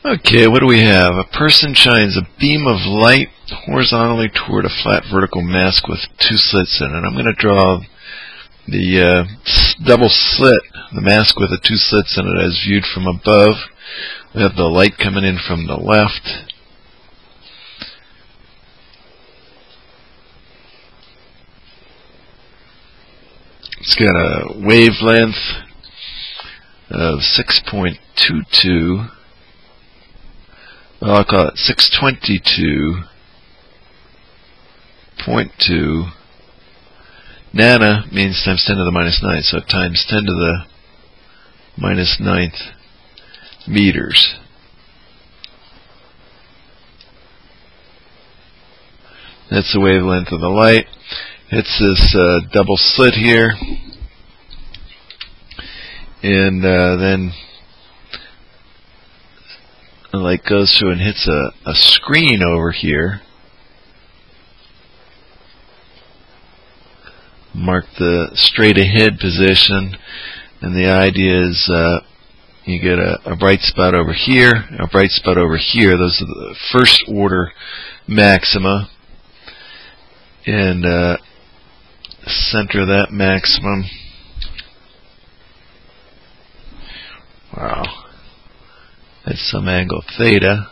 Okay, what do we have? A person shines a beam of light horizontally toward a flat vertical mask with two slits in it. I'm going to draw the double slit, the mask with the two slits in it as viewed from above. We have the light coming in from the left. It's got a wavelength of 6.22. Well, I'll call it 622.2. Nana means times 10 to the minus 9, so times 10 to the minus 9th meters. That's the wavelength of the light. Hits this double slit here, and then the light goes through and hits a screen over here. Mark the straight ahead position, and the idea is you get a bright spot over here, a bright spot over here. Those are the first order maxima, and center of that maximum. Wow, that's some angle theta.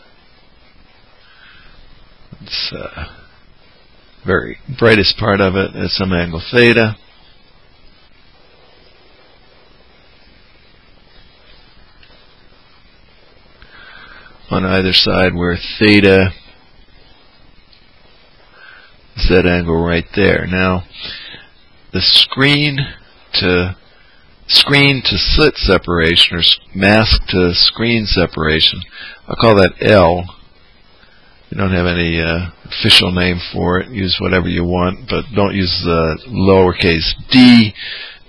It's very brightest part of it at some angle theta. On either side where theta is that angle right there. Now the screen to slit separation, or mask to screen separation, I'll call that L. You don't have any official name for it. Use whatever you want, but don't use the lowercase d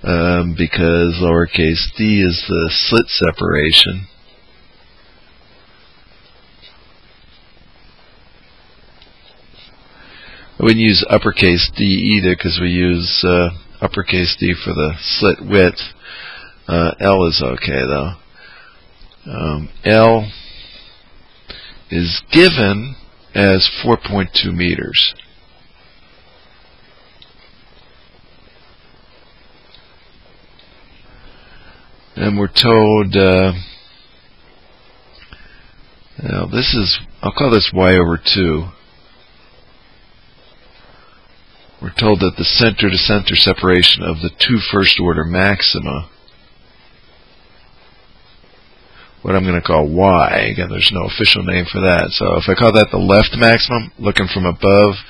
because lowercase d is the slit separation. I wouldn't use uppercase d either because we use uppercase d for the slit width. L is okay though. L is given as 4.2 meters. And we're told, now this is, I'll call this y over 2. We're told that the center to center separation of the two first order maxima, what I'm going to call y, again there's no official name for that, so if I call that the left maximum, looking from above,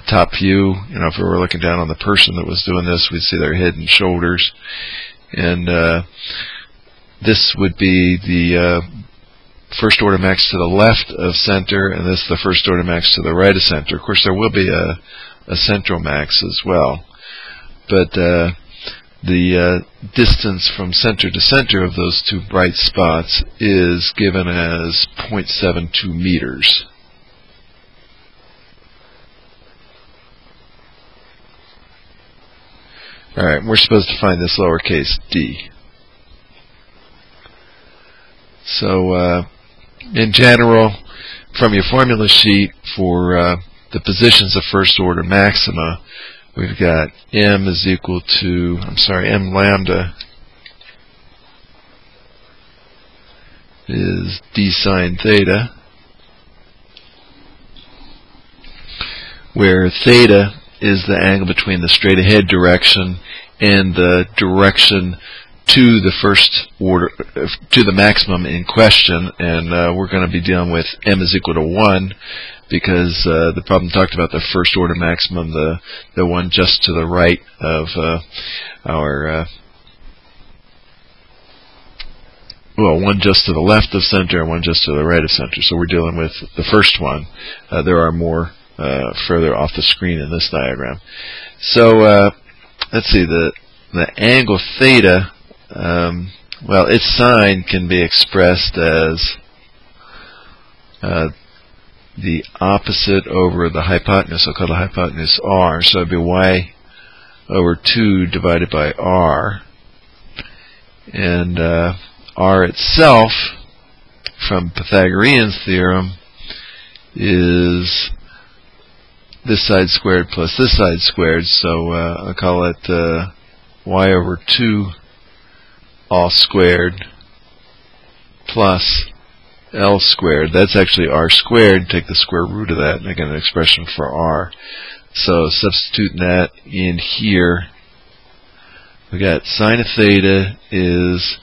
top view, if we were looking down on the person that was doing this, we'd see their head and shoulders, and this would be the first order max to the left of center, and this the first order max to the right of center. Of course there will be a central max as well, but the distance from center to center of those two bright spots is given as 0.72 meters. Alright, we're supposed to find this lowercase d. So in general, from your formula sheet for the positions of first order maxima, we've got m is equal to, m lambda is d sine theta, where theta is the angle between the straight ahead direction and the direction to the first order, to the maximum in question, and we're going to be dealing with m is equal to 1 because the problem talked about the first order maximum, the one just to the right of our one just to the left of center and one just to the right of center. So we're dealing with the first one. There are more further off the screen in this diagram. So let's see, the angle theta, well, its sign can be expressed as the opposite over the hypotenuse. I'll call the hypotenuse r. So it'd be y over 2 divided by r. And r itself from Pythagorean's theorem is this side squared plus this side squared, so I'll call it y over 2 all squared plus L squared. That's actually R squared. Take the square root of that and I get an expression for R. So substituting that in here, we got sine of theta is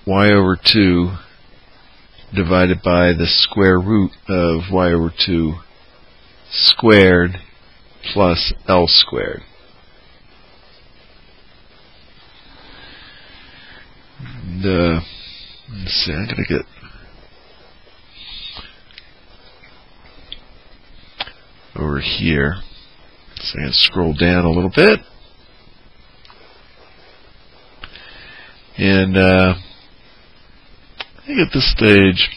y over 2 divided by the square root of y over 2 squared plus L squared. And, let's see, I'm going to get over here. So I'm going to scroll down a little bit. And I think at this stage,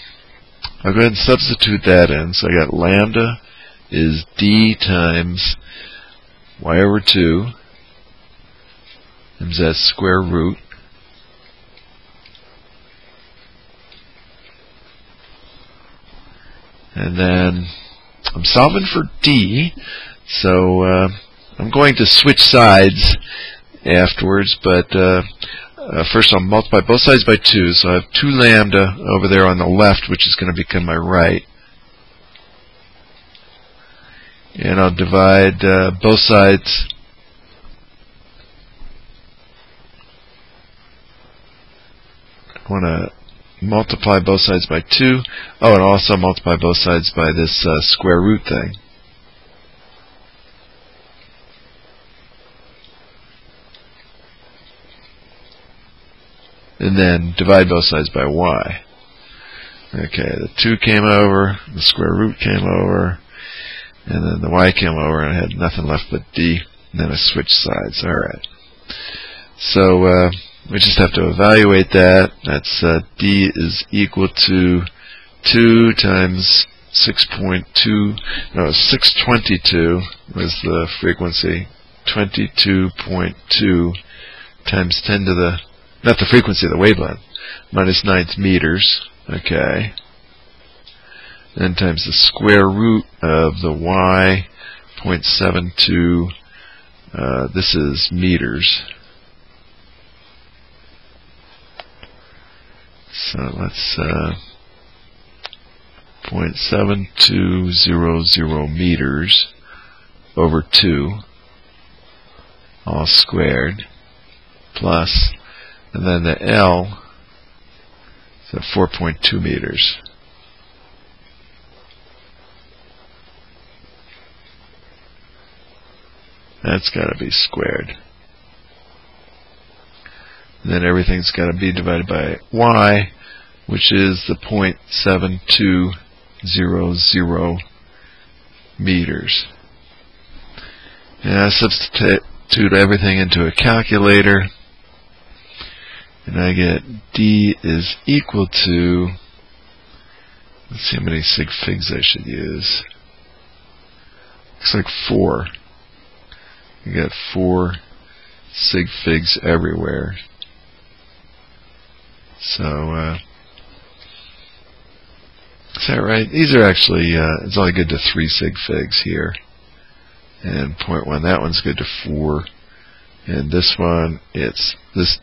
I'll go ahead and substitute that in. So I got lambda is d times y over 2 times that square root and then I'm solving for d, so I'm going to switch sides afterwards, but first I'll multiply both sides by 2, so I have 2 lambda over there on the left, which is going to become my right. And I'll divide both sides I want to multiply both sides by 2. Oh, and also multiply both sides by this square root thing. And then divide both sides by y. Okay, the 2 came over, the square root came over, and then the y came over, and I had nothing left but d, and then I switched sides. Alright. So we just have to evaluate that. That's d is equal to 2 times 6.2, no, 622 was the frequency, 22.2 times 10 to the, not the frequency, the wavelength, minus 9th meters, okay, then times the square root of the y, 0.72, this is meters. So let's 0.7200 meters over 2 all squared plus, and then the L is at 4.2 meters. That's got to be squared. And then everything's got to be divided by y, which is the 0.7200 meters. And I substitute everything into a calculator, and I get d is equal to, let's see how many sig figs I should use. Looks like 4. You got 4 sig figs everywhere. So, is that right? These are actually, it's only good to 3 sig figs here. And 0.1, that one's good to 4. And this one, it's this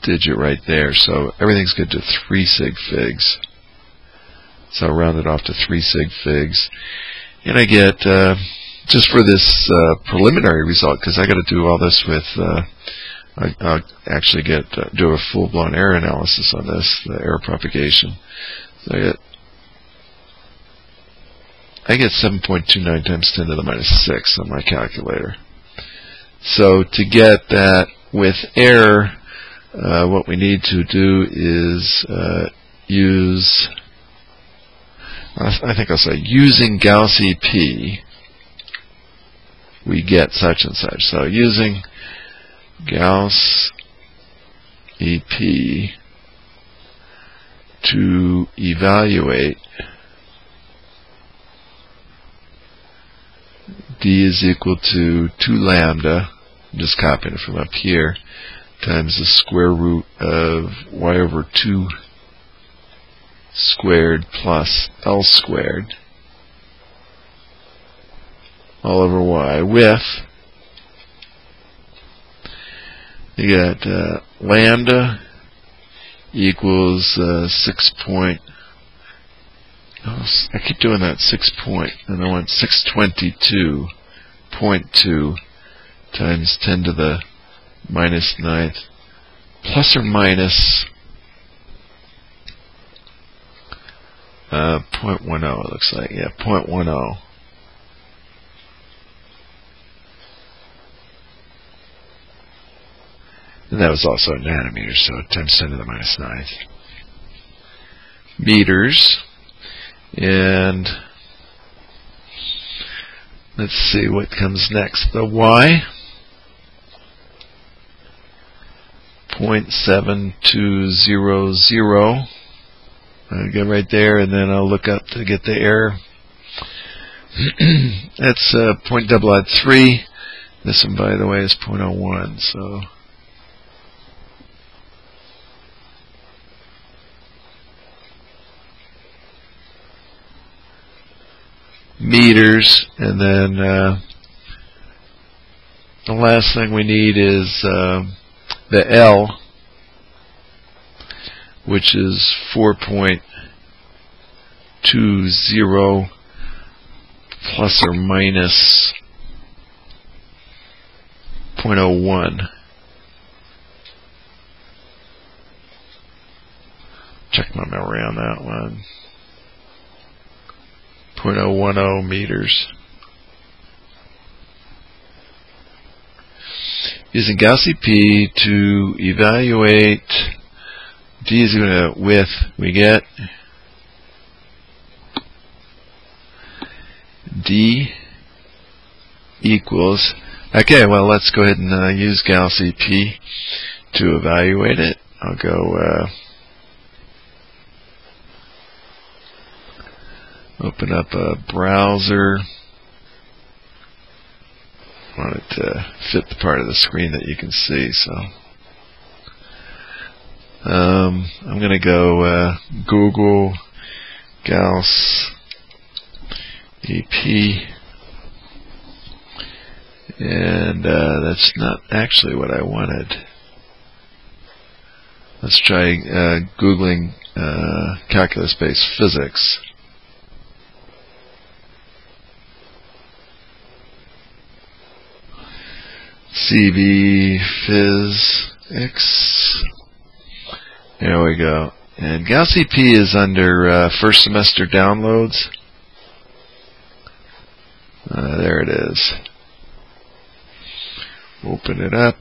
digit right there. So everything's good to 3 sig figs. So I'll round it off to 3 sig figs. And I get, just for this preliminary result, because I got to do all this with, I'll actually do a full-blown error analysis on this, the error propagation. So I get 7.29 times 10 to the minus 6 on my calculator. So to get that with error, what we need to do is use, I think I'll say, using Gauss EP, we get such and such. So using Gauss EP to evaluate, d is equal to 2 lambda, I'm just copying it from up here, times the square root of y over 2 squared plus L squared all over Y with, you got lambda equals 6 point, oh, I keep doing that 6 point, and I want 622.2 times 10 to the minus 9th plus or minus 0.10, it looks like. Yeah, 0.10. And that was also in nanometers, so times 10 to the minus 9th. Meters. And let's see what comes next. The Y. 0.7200. I'll go right there, and then I'll look up to get the error. That's 0.003. This one, by the way, is 0.01. So meters, and then the last thing we need is the L, which is 4.20 plus or minus 0.01. Check my memory on that one. 0.010 meters. Using Gaussian P to evaluate D is equal to width, we get D equals, okay, well, let's go ahead and use Gaussian P to evaluate it. I'll go open up a browser. I want it to fit the part of the screen that you can see, so I'm going to go Google Gauss EP, and that's not actually what I wanted. Let's try Googling calculus-based physics. CV Phys-X. There we go. And Gauss EP is under first semester downloads. There it is. Open it up.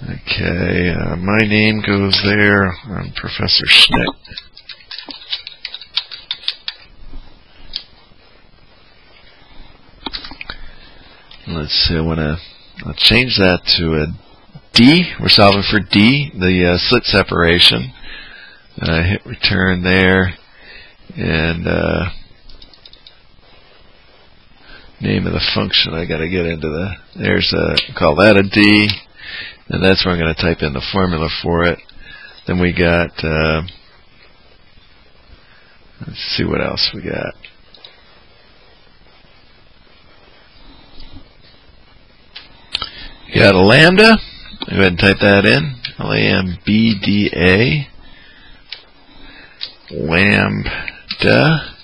Okay, my name goes there. I'm Professor Schnitt. Let's see, I'll change that to a D. We're solving for D, the slit separation. Hit return there, and name of the function. I got to get into call that a D, and that's where I'm going to type in the formula for it. Then we got, let's see what else we got. You got a lambda. Go ahead and type that in. Lambda. Lambda.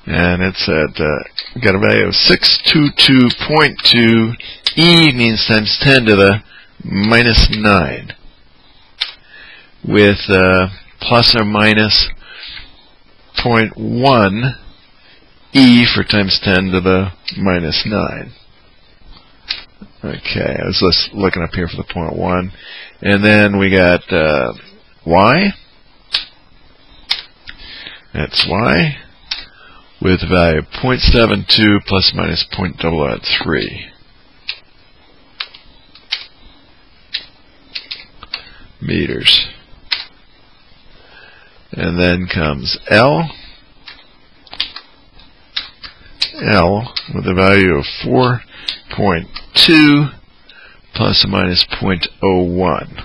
And it's at, got a value of 622.2. E means times 10 to the minus 9. With plus or minus 0.1 E for times 10 to the minus 9. Okay, I was just looking up here for the 0.1. And then we got Y. That's Y with a value of 0.72 plus minus 0.003 meters. And then comes L. L with a value of 4.2 plus or minus 0.01.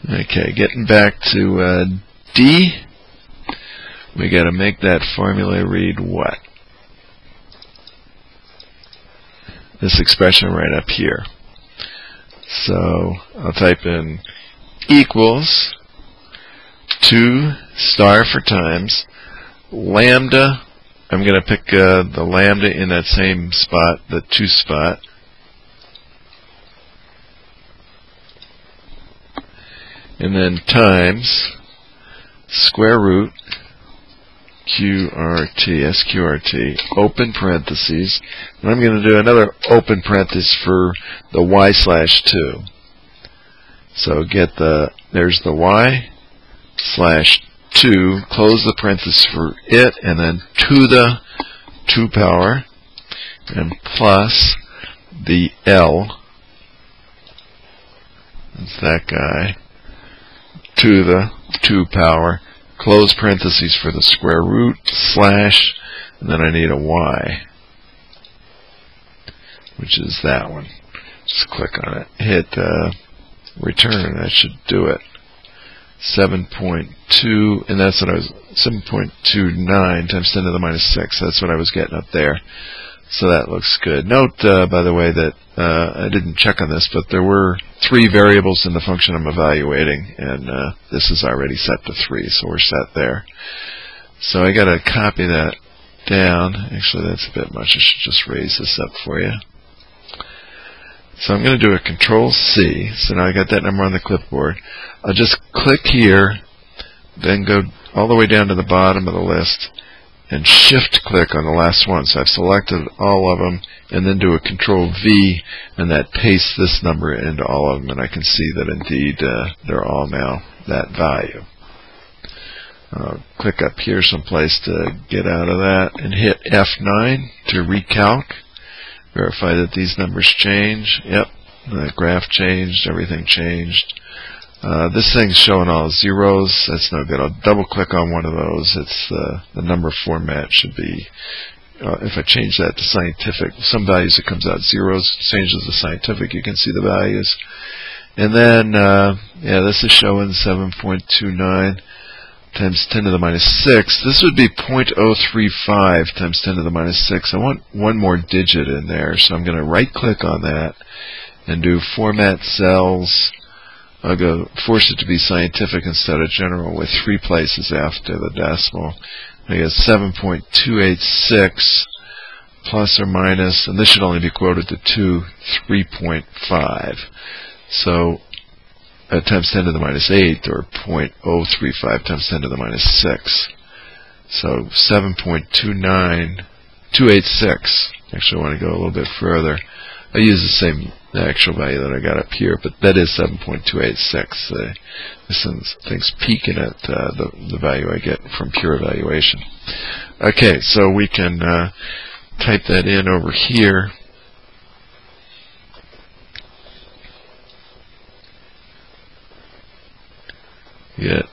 Okay, getting back to D, we got to make that formula read what? This expression right up here. So I'll type in equals 2 star for times lambda. I'm going to pick the lambda in that same spot, the 2 spot. And then times square root SQRT, open parentheses. And I'm going to do another open parenthesis for the y/2. So there's the y/2, close the parenthesis for it, and then to the 2 power, and plus the L, that's that guy, to the 2 power, close parentheses for the square root, slash, and then I need a y, which is that one. Just click on it, hit return, and that should do it. 7.2, and that's what I was, 7.29 times 10 to the minus 6. That's what I was getting up there. So that looks good. Note, by the way, that I didn't check on this, but there were 3 variables in the function I'm evaluating, and this is already set to 3, so we're set there. So I got to copy that down. Actually, that's a bit much. I should just raise this up for you. So I'm going to do a Control-C. So now I got that number on the clipboard. I'll just click here, then go all the way down to the bottom of the list, and shift-click on the last one. So I've selected all of them, and then do a Control-V, and that pastes this number into all of them, and I can see that indeed they're all now that value. Click up here someplace to get out of that, and hit F9 to recalc. Verify that these numbers change. Yep, the graph changed, everything changed. This thing's showing all zeros. That's no good. I'll double click on one of those. It's the number format should be, if I change that to scientific, some values it comes out zeros, changes to scientific, you can see the values. And then, yeah, this is showing 7.29 times 10 to the minus 6. This would be 0.035 times 10 to the minus 6. I want one more digit in there, so I'm going to right click on that and do format cells. I'll go force it to be scientific instead of general with 3 places after the decimal. I get 7.286 plus or minus, and this should only be quoted to 3.5. So times 10 to the minus 8, or 0.035 times 10 to the minus 6. So 7.29286. Actually, I want to go a little bit further. I use the same actual value that I got up here, but that is 7.286. This thing's peaking at the value I get from pure evaluation. Okay, so we can type that in over here. Get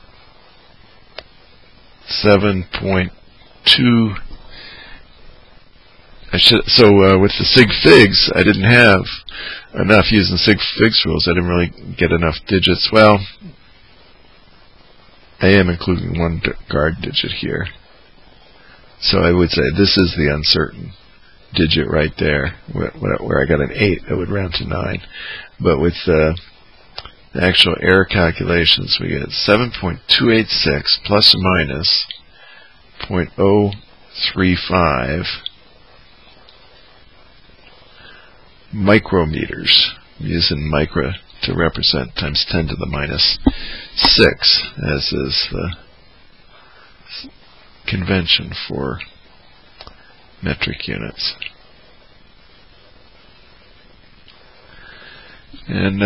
7.2. With the sig figs, I didn't have enough using sig figs rules. I didn't really get enough digits. Well, I am including one guard digit here. So I would say this is the uncertain digit right there, where I got an 8. That would round to 9. But with the actual error calculations, we get 7.286 plus or minus 0.035 micrometers. I'm using micro to represent times 10 to the minus 6, as is the convention for metric units. And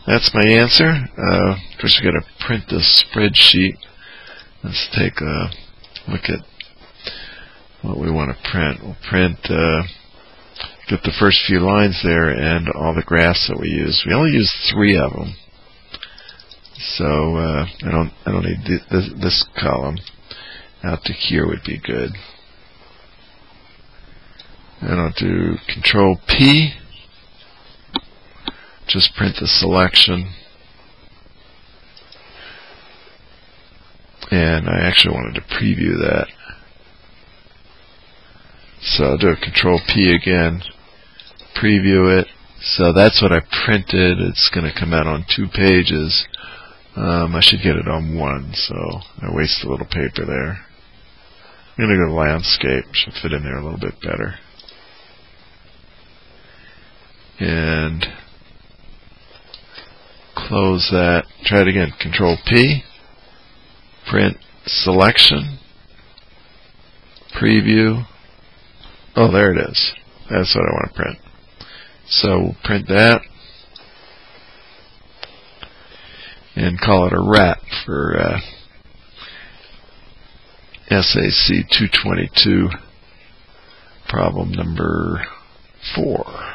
that's my answer. Of course, we've got to print this spreadsheet. Let's take a look at what we want to print. We'll print get the first few lines there and all the graphs that we use. We only use 3 of them, so I don't need this column. Out to here would be good. And I'll do Control P. Just print the selection. and I actually wanted to preview that. So I'll do a Control P again, preview it. So that's what I printed. It's going to come out on 2 pages. I should get it on 1, so I waste a little paper there. I'm going to go to landscape. Should fit in there a little bit better. And close that. Try it again. Control P. Print selection. Preview. Oh, there it is. That's what I want to print. So we'll print that. And call it a wrap for sac222 problem number 4.